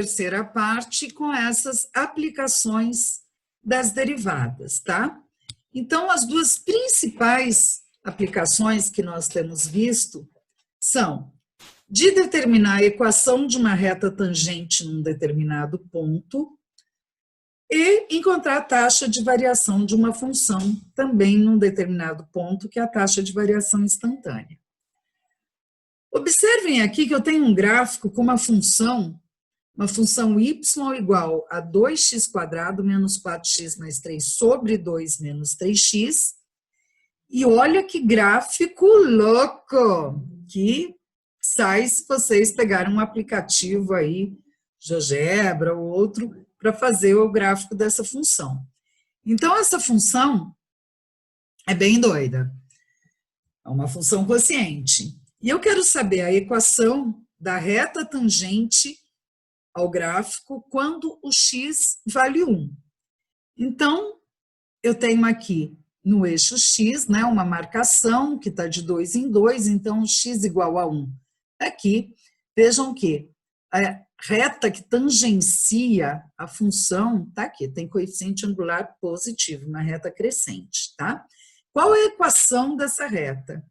terceira parte com essas aplicações das derivadas, tá? Então, as duas principais aplicações que nós temos visto são de determinar a equação de uma reta tangente num determinado ponto e encontrar a taxa de variação de uma função também num determinado ponto, que é a taxa de variação instantânea. Observem aqui que eu tenho um gráfico com uma função y igual a 2x² menos 4x mais 3 sobre 2 menos 3x. E olha que gráfico louco que sai se vocês pegarem um aplicativo aí, GeoGebra ou outro, para fazer o gráfico dessa função. Então, essa função é bem doida. É uma função quociente. E eu quero saber a equação da reta tangente ao gráfico quando o x vale 1. Então, eu tenho aqui no eixo x, né, uma marcação que está de 2 em 2, então x igual a 1. Aqui, vejam que a reta que tangencia a função, está aqui, tem coeficiente angular positivo, uma reta crescente, tá? Qual é a equação dessa reta?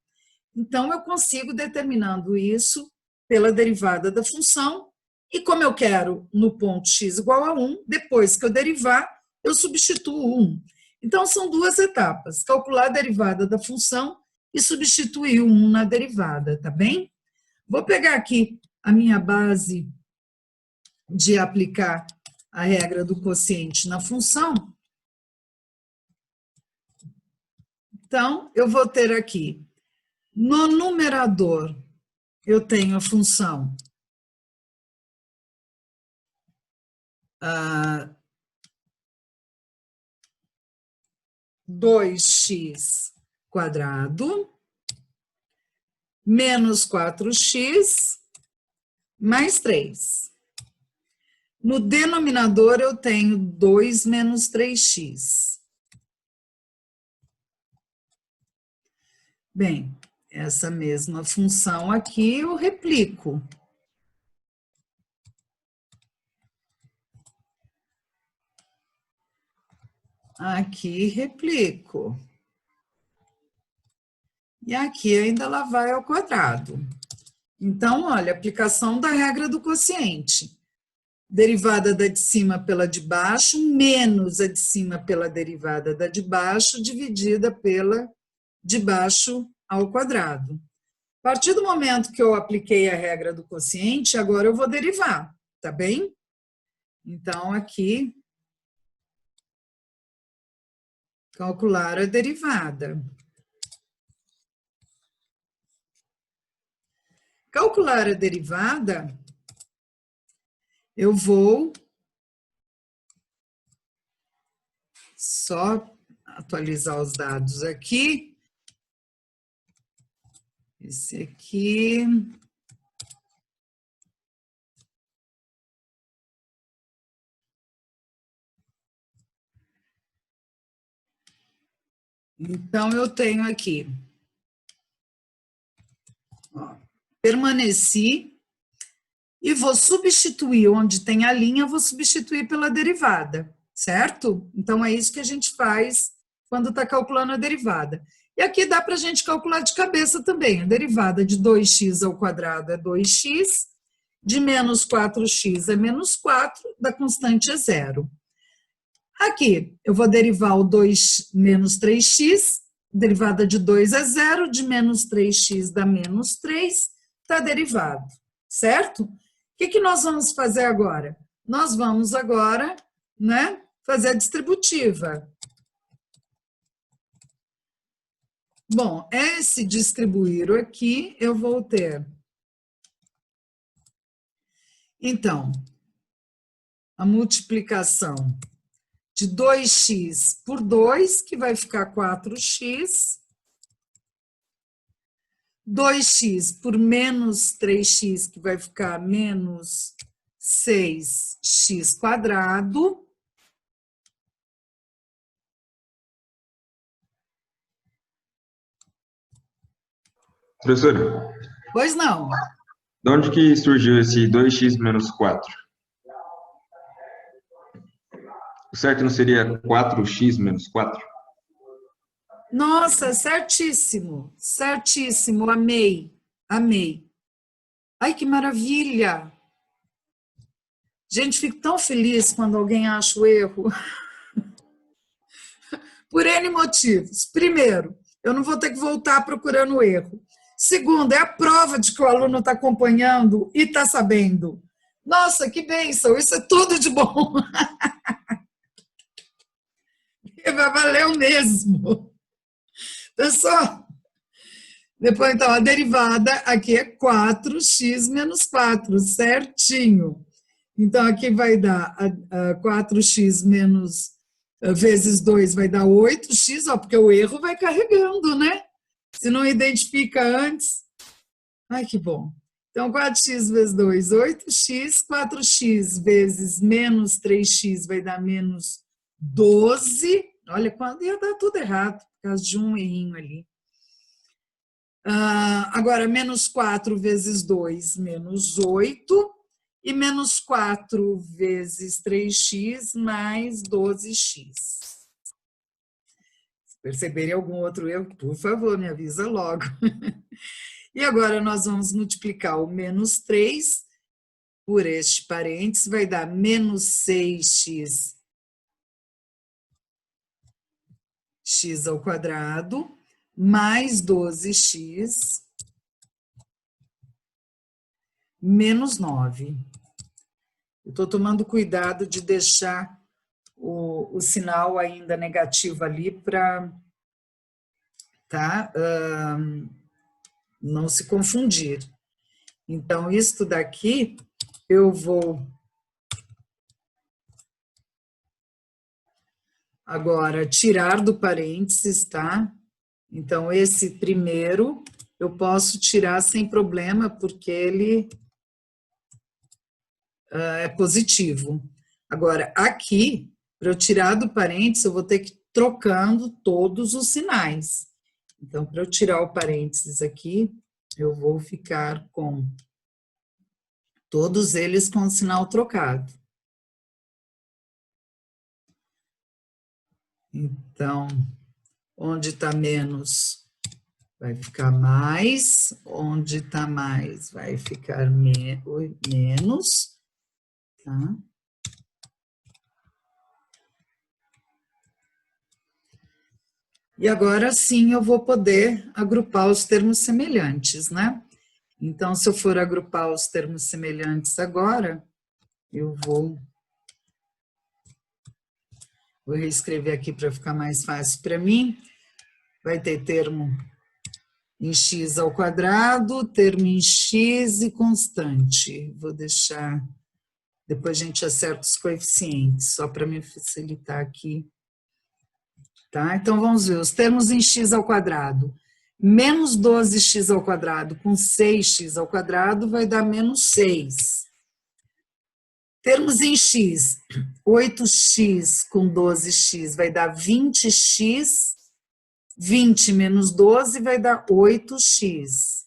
Então, eu consigo determinando isso pela derivada da função, e como eu quero no ponto x igual a 1, depois que eu derivar, eu substituo 1. Então, são duas etapas, calcular a derivada da função e substituir o 1 na derivada, tá bem? Vou pegar aqui a minha base de aplicar a regra do quociente na função. Então, eu vou ter aqui, no numerador, eu tenho a função 2x² menos 4x mais 3. No denominador, eu tenho 2 menos 3x. Bem, essa mesma função aqui eu replico. Aqui replico. E aqui ainda ela vai ao quadrado. Então, olha, aplicação da regra do quociente. Derivada da de cima pela de baixo, menos a de cima pela derivada da de baixo, dividida pela de baixo ao quadrado. A partir do momento que eu apliquei a regra do quociente, agora eu vou derivar, tá bem? Então, aqui, calcular a derivada. Calcular a derivada, eu vou só atualizar os dados aqui. Esse aqui. Então, eu tenho aqui, ó, permaneci e vou substituir onde tem a linha, vou substituir pela derivada, certo? Então, é isso que a gente faz quando está calculando a derivada. E aqui dá para a gente calcular de cabeça também. A derivada de 2x ao quadrado é 2x, de menos 4x é menos 4, da constante é 0. Aqui, eu vou derivar o 2 menos 3x, derivada de 2 é 0, de menos 3x dá menos 3, está derivado, certo? O que nós vamos fazer agora? Nós vamos agora, né, fazer a distributiva. Bom, esse distribuir aqui, eu vou ter. Então, a multiplicação de 2x por 2, que vai ficar 4x. 2x por menos 3x, que vai ficar menos 6x². Professora? Pois não. De onde que surgiu esse 2x menos 4? O certo não seria 4x menos 4? Nossa, certíssimo, certíssimo, amei, amei. Ai, que maravilha! Gente, fico tão feliz quando alguém acha o erro, por N motivos. Primeiro, eu não vou ter que voltar procurando o erro. Segundo, é a prova de que o aluno está acompanhando e está sabendo. Nossa, que bênção, isso é tudo de bom. Vai valer mesmo. Pessoal, depois, então, a derivada aqui é 4x menos 4, certinho. Então, aqui vai dar 4x menos vezes 2 vai dar 8x, ó, porque o erro vai carregando, né? Se não identifica antes. Ai, que bom. Então, 4x vezes 2, 8x. 4x vezes menos 3x vai dar menos 12. Olha, quando ia dar tudo errado, por causa de um errinho ali. Agora, menos 4 vezes 2, menos 8. E menos 4 vezes 3x mais 12x. Se perceberem algum outro erro, por favor, me avisa logo. E agora nós vamos multiplicar o menos 3 por este parênteses, vai dar menos 6x x ao quadrado, mais 12x, menos 9. Eu estou tomando cuidado de deixar o sinal ainda negativo ali para não se confundir. Então, isto daqui eu vou agora tirar do parênteses, tá? Então, esse primeiro eu posso tirar sem problema, porque ele é positivo. Agora, aqui, para eu tirar do parênteses, eu vou ter que ir trocando todos os sinais. Então, para eu tirar o parênteses aqui, eu vou ficar com todos eles com o sinal trocado. Então, onde está menos, vai ficar mais. Onde está mais, vai ficar menos. Tá? E agora sim eu vou poder agrupar os termos semelhantes, né? Então, se eu for agrupar os termos semelhantes agora, eu vou reescrever aqui para ficar mais fácil para mim. Vai ter termo em x ao quadrado, termo em x e constante. Vou deixar, depois a gente acerta os coeficientes, só para me facilitar aqui. Tá? Então, vamos ver, os termos em x ao quadrado. Menos 12x ao quadrado com 6x ao quadrado vai dar menos 6. Termos em x, 8x com 12x vai dar 20x, 20 menos 12 vai dar 8x.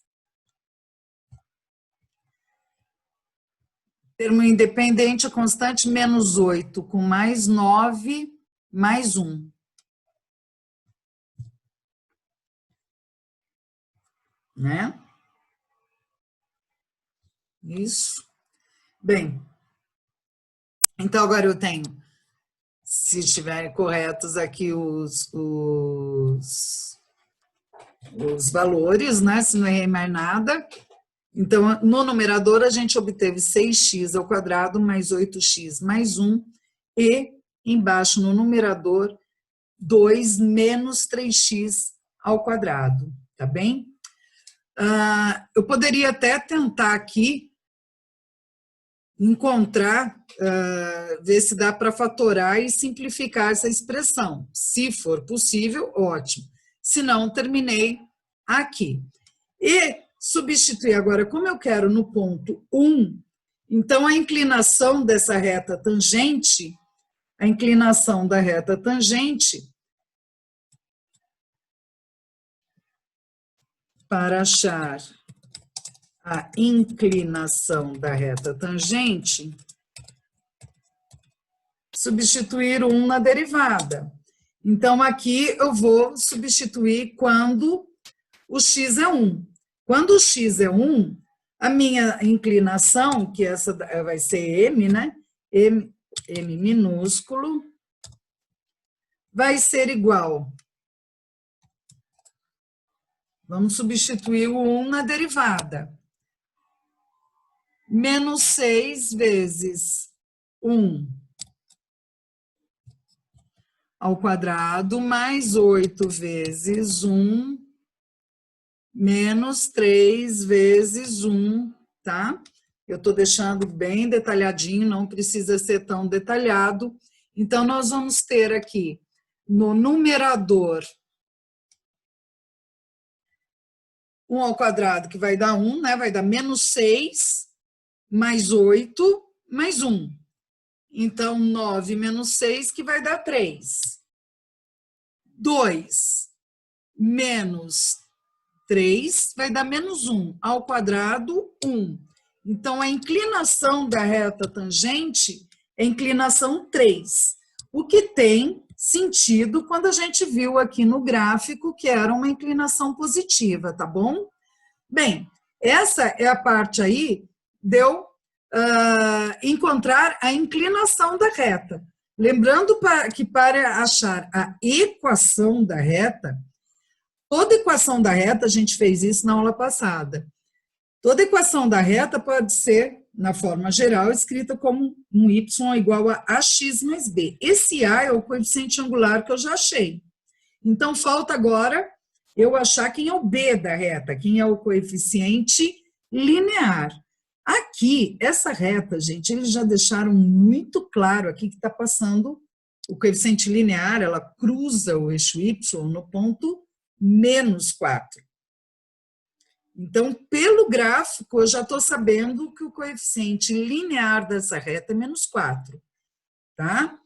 Termo independente, a constante, menos 8 com mais 9, mais 1. Né? Isso. Bem, então agora eu tenho, se estiverem corretos aqui os valores, né? Se não errei mais nada. Então, no numerador, a gente obteve 6x ao quadrado mais 8x mais 1, e embaixo no numerador, 2 menos 3x ao quadrado, tá bem? Eu poderia até tentar aqui encontrar, ver se dá para fatorar e simplificar essa expressão. Se for possível, ótimo. Se não, terminei aqui. E substituir agora, como eu quero no ponto 1, então a inclinação dessa reta tangente, a inclinação da reta tangente, para achar a inclinação da reta tangente, substituir 1 na derivada. Então, aqui eu vou substituir quando o x é 1. Quando o x é 1, a minha inclinação, que essa vai ser m, né? M minúsculo, vai ser igual. Vamos substituir o 1 na derivada. Menos 6 vezes 1 ao quadrado, mais 8 vezes 1, menos 3 vezes 1, tá? Eu estou deixando bem detalhadinho, não precisa ser tão detalhado. Então, nós vamos ter aqui, no numerador, 1 ao quadrado, que vai dar 1, né? Vai dar menos 6, mais 8, mais 1. Então, 9 menos 6, que vai dar 3. 2 menos 3 vai dar menos 1. Ao quadrado, 1. Então, a inclinação da reta tangente é inclinação 3. O que tem sentido quando a gente viu aqui no gráfico que era uma inclinação positiva, tá bom? Bem, essa é a parte aí de eu encontrar a inclinação da reta. Lembrando que para achar a equação da reta, toda equação da reta, a gente fez isso na aula passada, toda equação da reta pode ser, na forma geral, escrita como um y igual a ax mais b. Esse a é o coeficiente angular que eu já achei. Então, falta agora eu achar quem é o b da reta, quem é o coeficiente linear. Aqui, essa reta, gente, eles já deixaram muito claro aqui que está passando o coeficiente linear, ela cruza o eixo y no ponto menos 4. Então, pelo gráfico, eu já estou sabendo que o coeficiente linear dessa reta é menos 4, tá?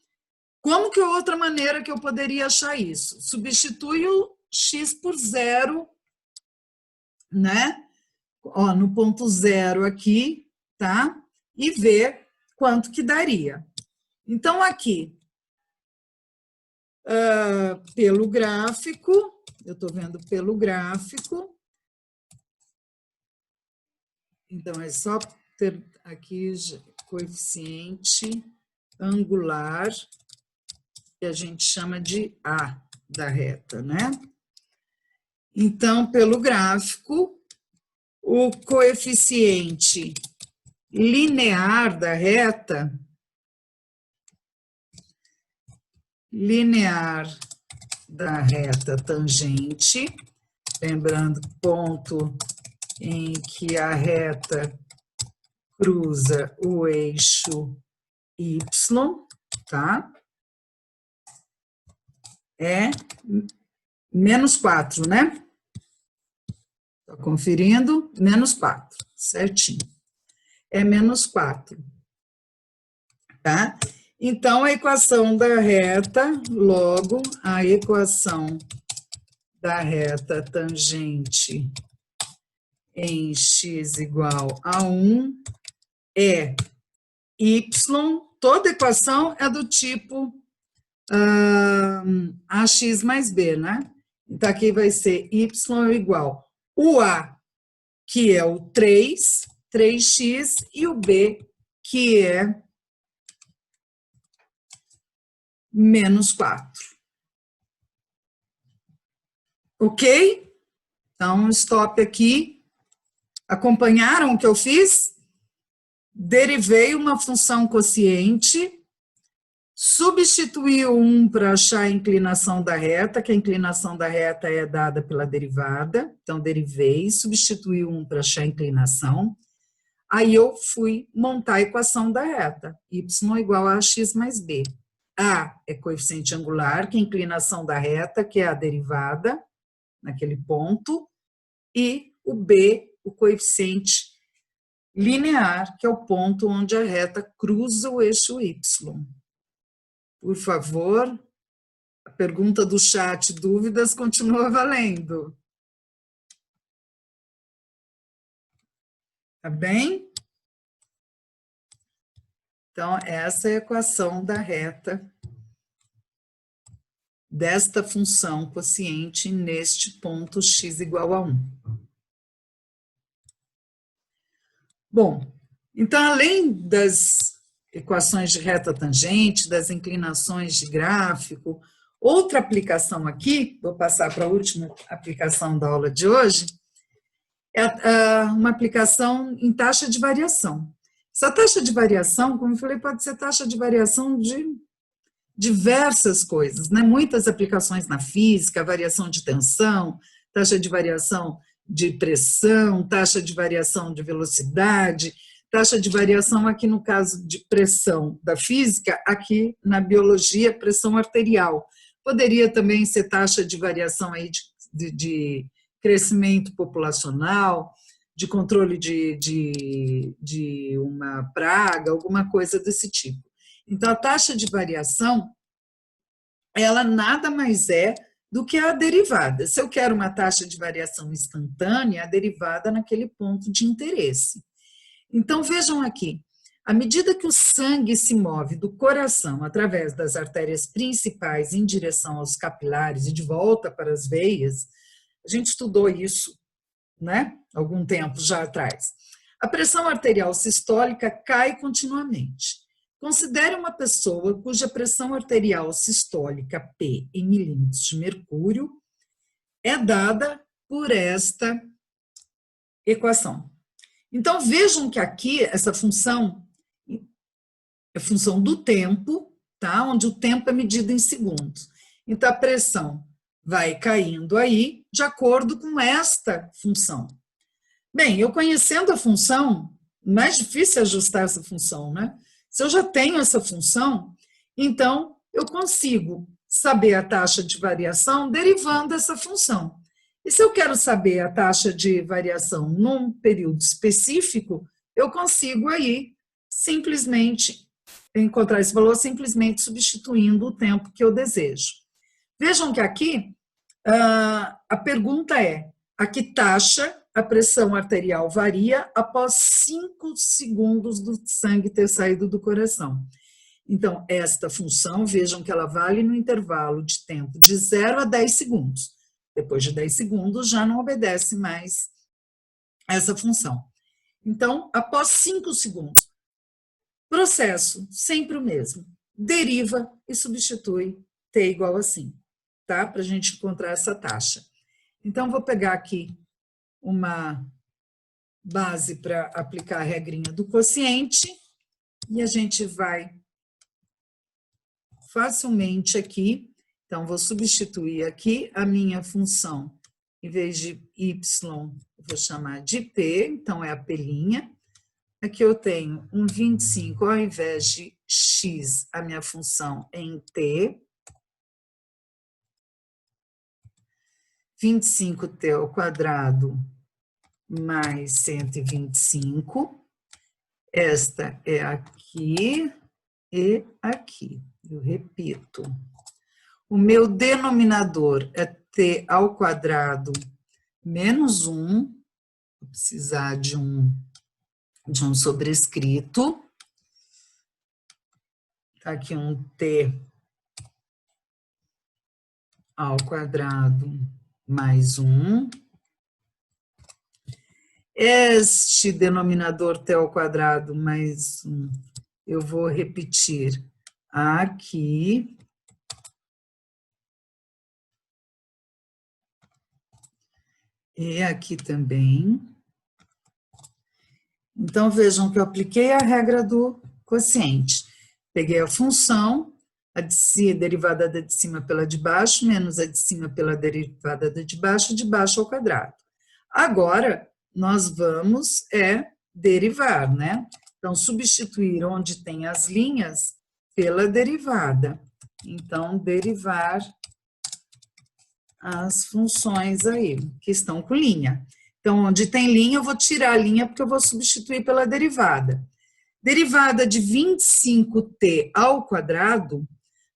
Como que é outra maneira que eu poderia achar isso? Substitui o x por zero, né? Ó, no ponto zero aqui, tá? E ver quanto que daria. Então, aqui, pelo gráfico, eu estou vendo pelo gráfico, então é só ter aqui coeficiente angular, que a gente chama de A da reta, né? Então, pelo gráfico, o coeficiente linear da reta, tangente, lembrando ponto em que a reta cruza o eixo y, tá? É menos 4, né? Estou conferindo, menos 4, certinho. É menos 4, tá? Então, a equação da reta, logo, a equação da reta tangente em x igual a 1 é y, toda equação é do tipo ax mais b, né? Então, aqui vai ser y igual o a, que é o 3x, e o b, que é menos 4. Ok? Então, stop aqui. Acompanharam o que eu fiz? Derivei uma função quociente, substituí o 1 para achar a inclinação da reta, que a inclinação da reta é dada pela derivada. Então, derivei, substituí o 1 para achar a inclinação. Aí eu fui montar a equação da reta, y igual a x mais b. A é coeficiente angular, que é a inclinação da reta, que é a derivada, naquele ponto, e o b, o coeficiente linear, que é o ponto onde a reta cruza o eixo y. Por favor, a pergunta do chat, dúvidas, continua valendo. Tá bem? Então, essa é a equação da reta desta função quociente neste ponto x igual a 1. Bom, então, além das equações de reta tangente, das inclinações de gráfico, outra aplicação aqui, vou passar para a última aplicação da aula de hoje, é uma aplicação em taxa de variação. Essa taxa de variação, como eu falei, pode ser taxa de variação de diversas coisas, né? Muitas aplicações na física, variação de tensão, taxa de variação de pressão, taxa de variação de velocidade, taxa de variação aqui no caso de pressão da física, aqui na biologia, pressão arterial. Poderia também ser taxa de variação aí de crescimento populacional, de controle de uma praga, alguma coisa desse tipo. Então, a taxa de variação, ela nada mais é do que a derivada. Se eu quero uma taxa de variação instantânea, a derivada naquele ponto de interesse. Então, vejam aqui, à medida que o sangue se move do coração através das artérias principais em direção aos capilares e de volta para as veias, a gente estudou isso, né, algum tempo já atrás. A pressão arterial sistólica cai continuamente. Considere uma pessoa cuja pressão arterial sistólica P em milímetros de mercúrio é dada por esta equação. Então, vejam que aqui essa função é função do tempo, tá? Onde o tempo é medido em segundos. Então, a pressão vai caindo aí de acordo com esta função. Bem, eu conhecendo a função, mais difícil é ajustar essa função, né? Se eu já tenho essa função, então eu consigo saber a taxa de variação derivando essa função. E se eu quero saber a taxa de variação num período específico, eu consigo aí simplesmente encontrar esse valor simplesmente substituindo o tempo que eu desejo. Vejam que aqui a pergunta é: a que taxa a pressão arterial varia após 5 segundos do sangue ter saído do coração? Então, esta função, vejam que ela vale no intervalo de tempo de 0 a 10 segundos. Depois de 10 segundos, já não obedece mais essa função. Então, após 5 segundos, processo sempre o mesmo. Deriva e substitui T igual a 5, tá? Para a gente encontrar essa taxa. Então, vou pegar aqui uma base para aplicar a regrinha do quociente e a gente vai facilmente aqui. Então, vou substituir aqui a minha função, em vez de y, vou chamar de p, então é a p'. Aqui eu tenho um 25, ao invés de x, a minha função é em t. 25t ao quadrado mais 125. Esta é aqui e aqui. Eu repito. O meu denominador é t ao quadrado menos 1. Vou precisar de um sobrescrito. Tá aqui um t ao quadrado mais 1. Este denominador t ao quadrado mais 1, eu vou repetir aqui. E aqui também. Então, vejam que eu apliquei a regra do quociente. Peguei a função, a derivada da de cima pela de baixo, menos a de cima pela derivada da de baixo ao quadrado. Agora, nós vamos derivar, né? Então, substituir onde tem as linhas pela derivada. Então, derivar as funções aí, que estão com linha. Então, onde tem linha, eu vou tirar a linha, porque eu vou substituir pela derivada. Derivada de 25t ao quadrado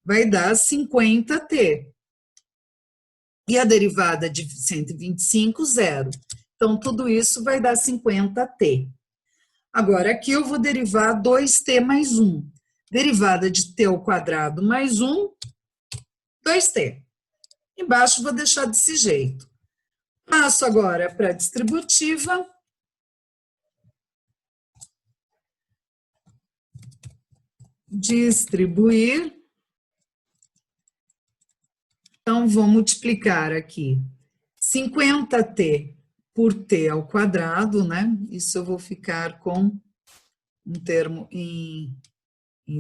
vai dar 50t. E a derivada de 125, 0. Então, tudo isso vai dar 50t. Agora, aqui eu vou derivar 2t mais 1. Derivada de t ao quadrado mais 1, 2t. Embaixo vou deixar desse jeito. Passo agora para a distributiva. Distribuir. Então, vou multiplicar aqui 50t por t ao quadrado, né? Isso eu vou ficar com um termo em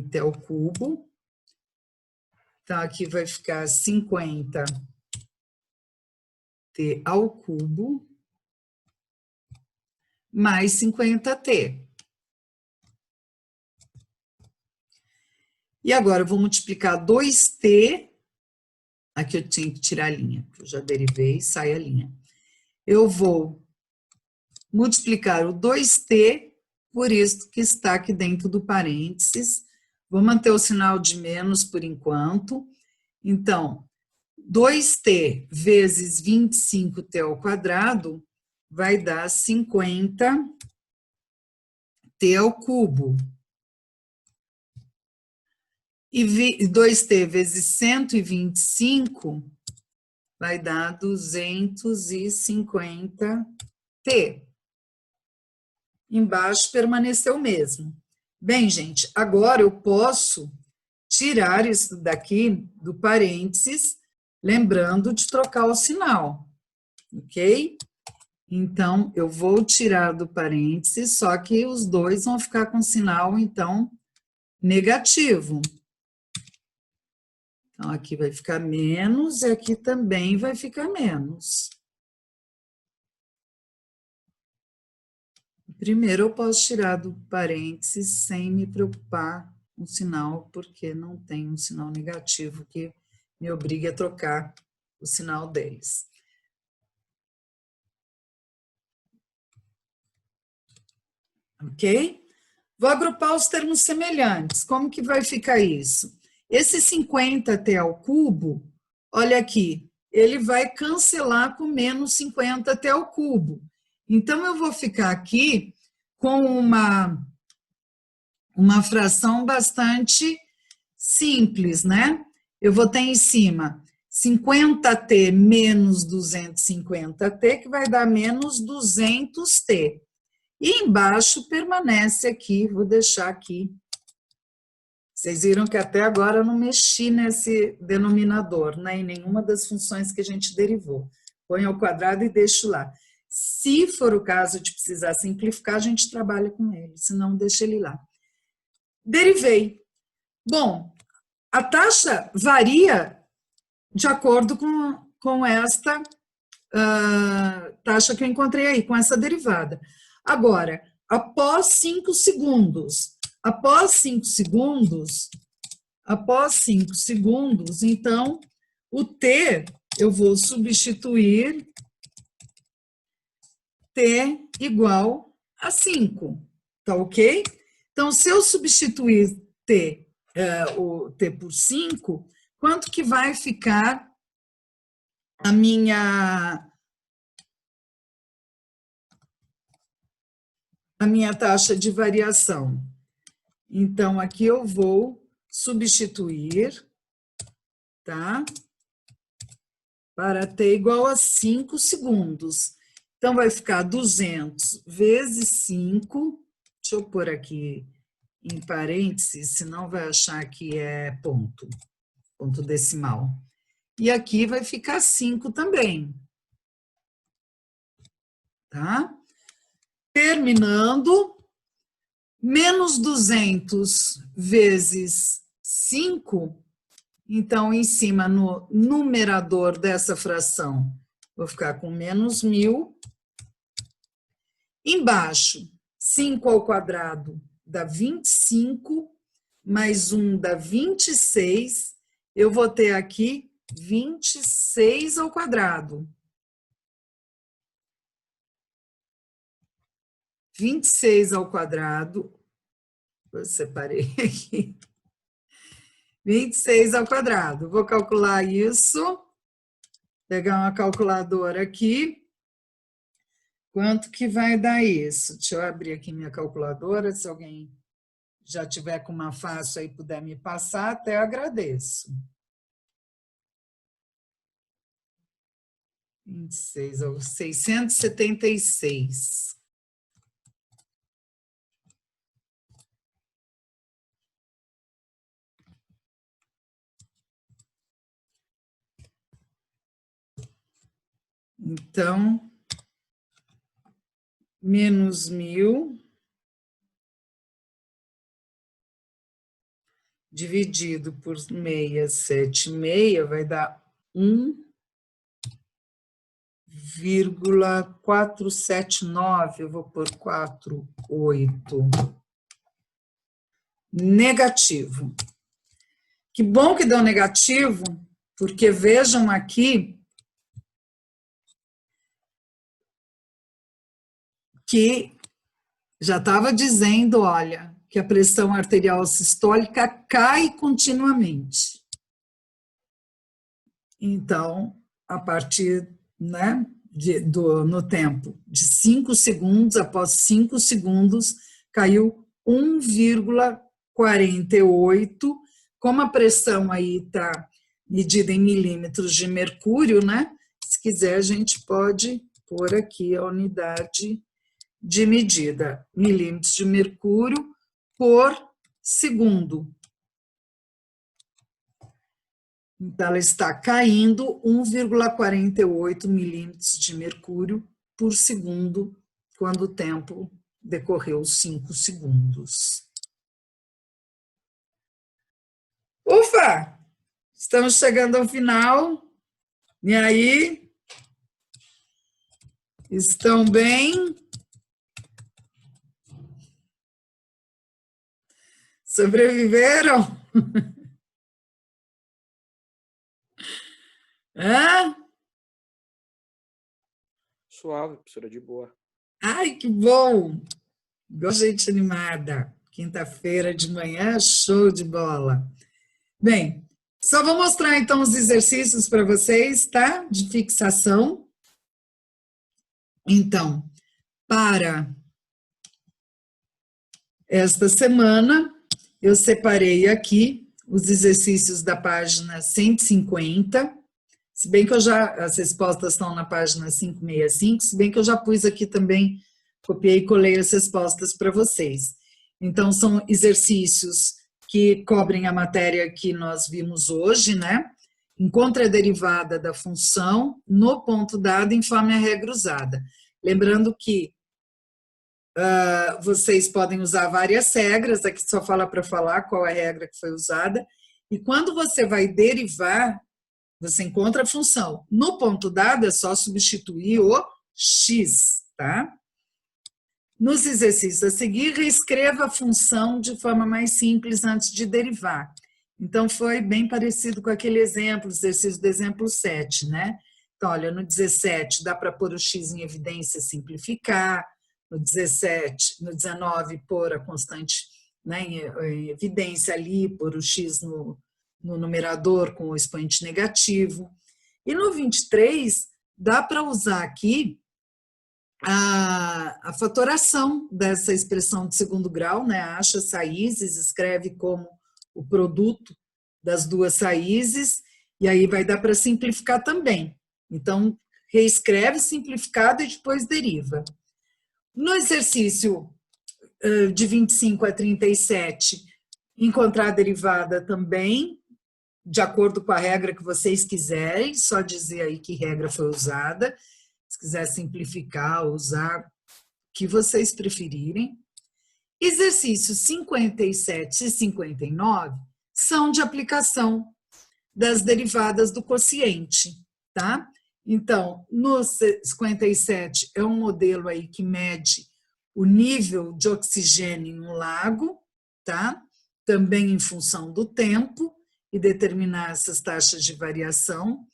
t ao cubo. Então, aqui vai ficar 50t ao cubo mais 50t. E agora eu vou multiplicar 2t. Aqui eu tinha que tirar a linha, porque eu já derivei, sai a linha. Eu vou multiplicar o 2t por isso que está aqui dentro do parênteses. Vou manter o sinal de menos por enquanto. Então, 2t vezes 25t ao quadrado vai dar 50t ao cubo. E 2t vezes 125 vai dar 250t. Embaixo permaneceu o mesmo. Bem, gente, agora eu posso tirar isso daqui do parênteses, lembrando de trocar o sinal, ok? Então, eu vou tirar do parênteses, só que os dois vão ficar com sinal, então, negativo. Então, aqui vai ficar menos e aqui também vai ficar menos. Primeiro, eu posso tirar do parênteses sem me preocupar com o sinal, porque não tem um sinal negativo que me obrigue a trocar o sinal deles. Ok? Vou agrupar os termos semelhantes. Como que vai ficar isso? Esse 50t ao cubo, olha aqui, ele vai cancelar com menos 50t ao cubo. Então, eu vou ficar aqui com uma fração bastante simples, né? Eu vou ter em cima 50t menos 250t, que vai dar menos 200t. E embaixo permanece aqui, vou deixar aqui. Vocês viram que até agora eu não mexi nesse denominador, né? Em nenhuma das funções que a gente derivou. Põe ao quadrado e deixo lá. Se for o caso de precisar simplificar, a gente trabalha com ele, senão deixa ele lá. Derivei. Bom, a taxa varia de acordo com esta taxa que eu encontrei aí, com essa derivada. Agora, após 5 segundos, então, o t, eu vou substituir t igual a 5, tá ok? Então, se eu substituir o t por 5, quanto que vai ficar a minha taxa de variação? Então, aqui eu vou substituir, tá? Para t igual a 5 segundos. Então, vai ficar 200 vezes 5, deixa eu pôr aqui em parênteses, senão vai achar que é ponto decimal. E aqui vai ficar 5 também. Tá? Terminando, menos 200 vezes 5, então, em cima, no numerador dessa fração, vou ficar com menos 1000. Embaixo, 5 ao quadrado dá 25, mais 1 dá 26. Eu vou ter aqui 26 ao quadrado. 26 ao quadrado, eu separei aqui. 26 ao quadrado. Vou calcular isso. Pegar uma calculadora aqui. Quanto que vai dar isso? Deixa eu abrir aqui minha calculadora, se alguém já tiver com uma fácil aí puder me passar, até agradeço. 26, ou 676. Então, menos 1.000 dividido por 676 vai dar 1,479, eu vou pôr 48. Negativo. Que bom que deu negativo, porque vejam aqui que já estava dizendo, olha, que a pressão arterial sistólica cai continuamente. Então, a partir, né, no tempo de 5 segundos, após 5 segundos, caiu 1,48. Como a pressão aí está medida em milímetros de mercúrio, né? Se quiser, a gente pode pôr aqui a unidade de medida, milímetros de mercúrio por segundo. Então, ela está caindo 1,48 milímetros de mercúrio por segundo, quando o tempo decorreu 5 segundos. Ufa! Estamos chegando ao final. E aí? Estão bem? Sobreviveram? Hã? Suave, professora, de boa. Ai, que bom! Igual gente animada. Quinta-feira de manhã, show de bola. Bem, só vou mostrar então os exercícios para vocês, tá? De fixação. Então, para esta semana, eu separei aqui os exercícios da página 150, se bem que as respostas estão na página 565, se bem que eu já pus aqui também, copiei e colei as respostas para vocês. Então, são exercícios que cobrem a matéria que nós vimos hoje, né? Encontre a derivada da função no ponto dado, informe a regra usada. Lembrando que vocês podem usar várias regras, aqui só fala para falar qual é a regra que foi usada, e quando você vai derivar, você encontra a função. No ponto dado, é só substituir o x, tá? Nos exercícios a seguir, reescreva a função de forma mais simples antes de derivar. Então, foi bem parecido com aquele exemplo, exercício do exemplo 7, né? Então, olha, no 17 dá para pôr o x em evidência, simplificar. No 17, no 19, pôr a constante, né, em evidência ali, pôr o x no numerador com o expoente negativo. E no 23, dá para usar aqui a fatoração dessa expressão de segundo grau, né? Acha as raízes, escreve como o produto das duas raízes, e aí vai dar para simplificar também. Então, reescreve simplificado e depois deriva. No exercício de 25 a 37, encontrar a derivada também, de acordo com a regra que vocês quiserem, só dizer aí que regra foi usada. Se quiser simplificar, usar o que vocês preferirem. Exercícios 57 e 59 são de aplicação das derivadas do quociente, tá? Então, no 57 é um modelo aí que mede o nível de oxigênio em um lago, tá? Também em função do tempo e determinar essas taxas de variação.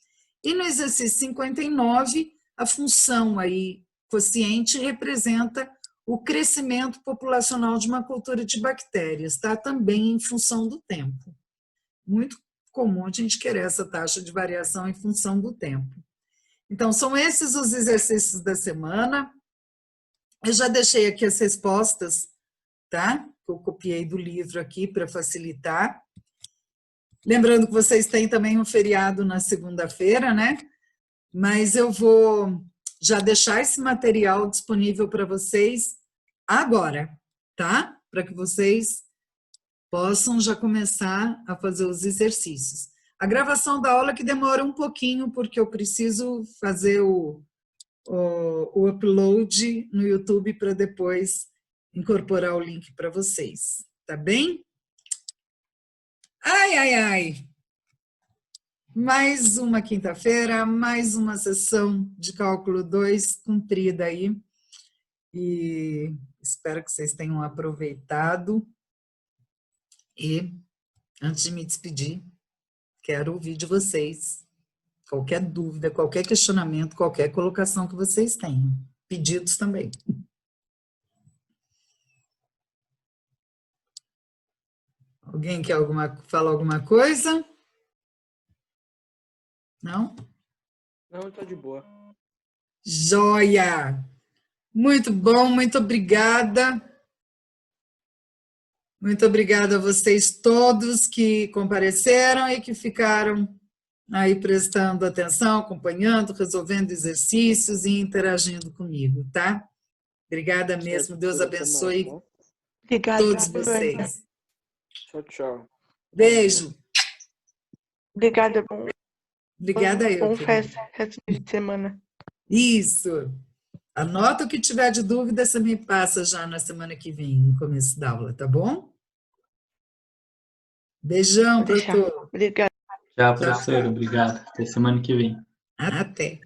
E no exercício 59, a função aí quociente representa o crescimento populacional de uma cultura de bactérias, tá? Também em função do tempo. Muito comum a gente querer essa taxa de variação em função do tempo. Então, são esses os exercícios da semana. Eu já deixei aqui as respostas, tá? Eu copiei do livro aqui para facilitar. Lembrando que vocês têm também um feriado na segunda-feira, né? Mas eu vou já deixar esse material disponível para vocês agora, tá? Para que vocês possam já começar a fazer os exercícios. A gravação da aula que demora um pouquinho, porque eu preciso fazer o upload no YouTube para depois incorporar o link para vocês, tá bem? Ai, ai, ai! Mais uma quinta-feira, mais uma sessão de cálculo 2 cumprida aí. E espero que vocês tenham aproveitado. E, antes de me despedir, quero ouvir de vocês qualquer dúvida, qualquer questionamento, qualquer colocação que vocês tenham. Pedidos também. Alguém quer falar alguma coisa? Não? Não, tá de boa. Joia! Muito bom, muito obrigada. Muito obrigada a vocês todos que compareceram e que ficaram aí prestando atenção, acompanhando, resolvendo exercícios e interagindo comigo, tá? Obrigada mesmo, Deus abençoe todos vocês. Tchau, tchau. Beijo. Obrigada. Obrigada eu. Bom resto de semana. Isso. Anota o que tiver de dúvida, você me passa já na semana que vem, no começo da aula, tá bom? Beijão para todos. Obrigada. Tchau, professor. Obrigado. Até semana que vem. Até.